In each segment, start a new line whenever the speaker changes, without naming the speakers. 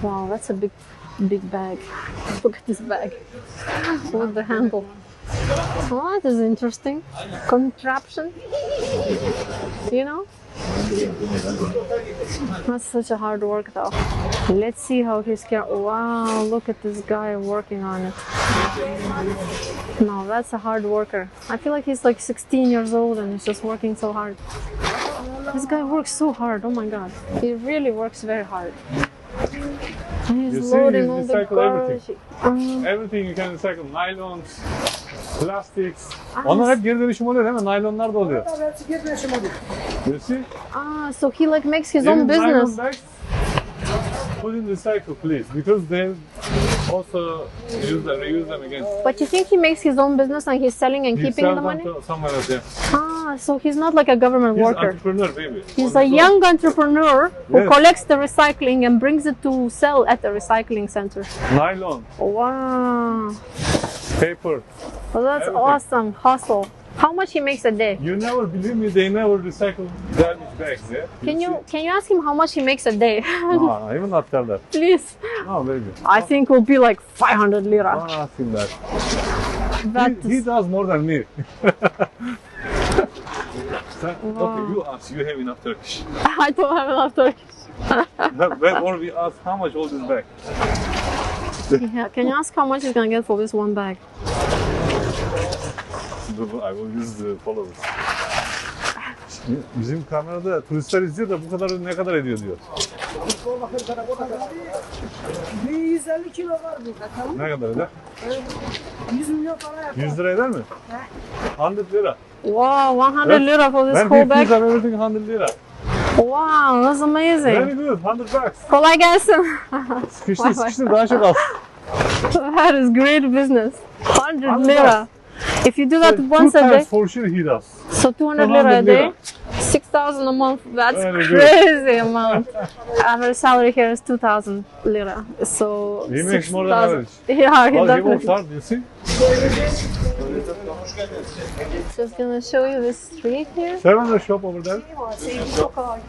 Wow, that's a big bag. Look at this bag with the handle. Oh, that is interesting. Contraption. You know? That's such a hard work though. Let's see how he's carrying. Wow, look at this guy working on it. No, that's a hard worker. I feel like he's like 16 years old and he's just working so hard. This guy works so hard. Oh my god. He really works very hard. And he's loading all the garbage.
Everything you can recycle. Nylons, plastics. Onlar hep geri dönüşüm oluyor değil mi? Naylonlar da oluyor. You see?
So he like makes his own business.
Nylon bags, put in recycle please, because they also reuse them again.
But you think he makes his own business and he's selling and keeping the money?
Somewhere else, yeah.
So he's not like a government worker.
He's an entrepreneur, baby.
He's a young entrepreneur who collects the recycling and brings it to sell at the recycling center.
Nylon.
Wow.
Paper.
Well, that's awesome. Hustle. How much he makes a day?
You never believe me, they never recycle garbage bags, yeah?
Can you ask him how much he makes a day?
No, I will not tell that.
Please.
No, baby.
I think it will be like 500 lira.
Don't ask him that. He does more than me. Okay, you ask, you have enough Turkish.
I don't have enough Turkish.
Or we ask how much all this bag?
Yeah, can you ask how much he's gonna get for this one bag?
I will use the followers. Bizim kamerada turistler izliyor da bu kadar ne kadar ediyor diyor.
150 kilo var burada, tamam mı?
Ne kadar eder?
100 milyon para yapar.
100 lira eder mi? 100 lira.
Wow, 100 lira for this whole bag.
Ben everything 100 lira.
Wow, that's amazing.
Very good, 100 bucks.
Kolay gelsin.
Sıkıştır daha çok al.
That is great business. 100 lira. If you do that once a day,
for sure he does.
So 200 lira a day, 6,000 a month. That's
Very
crazy amount. Average salary here is 2,000 lira. So
he makes more than average.
Yeah, he
He
definitely.
works hard, you see?
Just gonna show you this street here.
Seven the shop over there.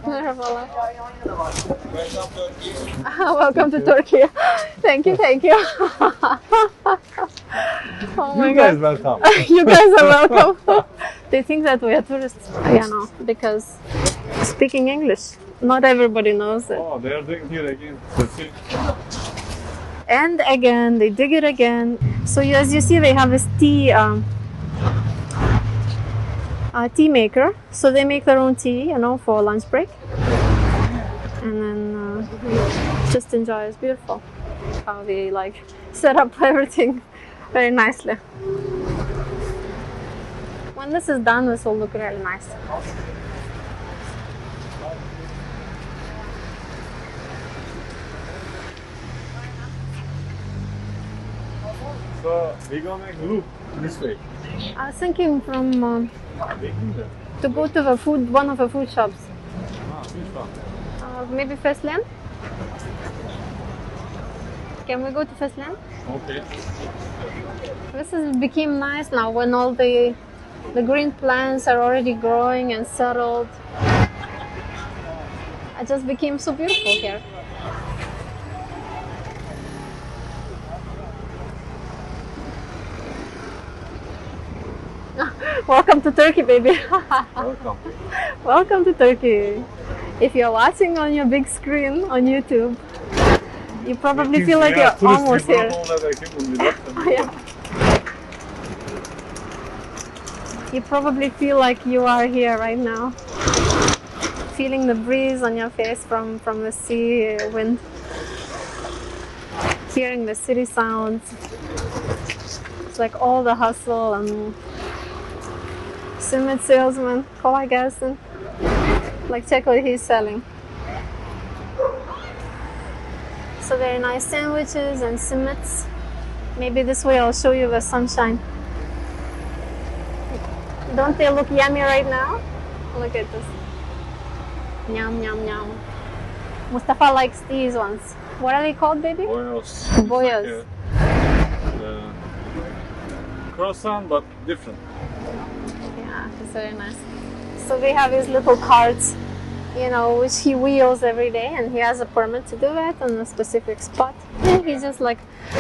Merhabalar. Welcome to Turkey. Thank you, thank you. Oh my
You
god.
guys welcome.
You guys are welcome. They think that we are tourists, you know, because speaking English, not everybody knows it.
Oh, they are doing here again. You see?
And again, they dig it again. So as you see, they have this tea maker. So they make their own tea, you know, for lunch break. And then just enjoy. It's beautiful how they like set up everything very nicely. When this is done, this will look really nice.
So we gonna make loop this way.
I was thinking from to go to the one of the food shops.
Which one?
Maybe First Lane? Can we go to First Lane?
Okay.
This has become nice now when all the green plants are already growing and settled. It just became so beautiful here. Welcome to Turkey, baby.
Welcome.
Welcome to Turkey. If you're watching on your big screen on YouTube, you probably feel like you're almost here. Yeah. You probably feel like you are here right now, feeling the breeze on your face from the sea wind, hearing the city sounds. It's like all the hustle and simit salesman, kolay gelsin. Like check what he's selling. So very nice sandwiches and simits. Maybe this way I'll show you the sunshine. Don't they look yummy right now? Look at this. Yum, yum, yum. Mustafa likes these ones. What are they called, baby?
Boyos.
Boyos.
Like croissant, but different.
Yeah, it's very nice. So they have these little carts you know, which he wheels every day, and he has a permit to do it on a specific spot. And he just like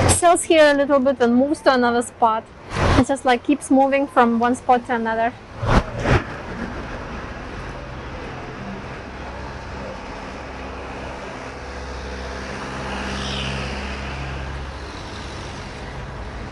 sells here a little bit and moves to another spot. It just like keeps moving from one spot to another.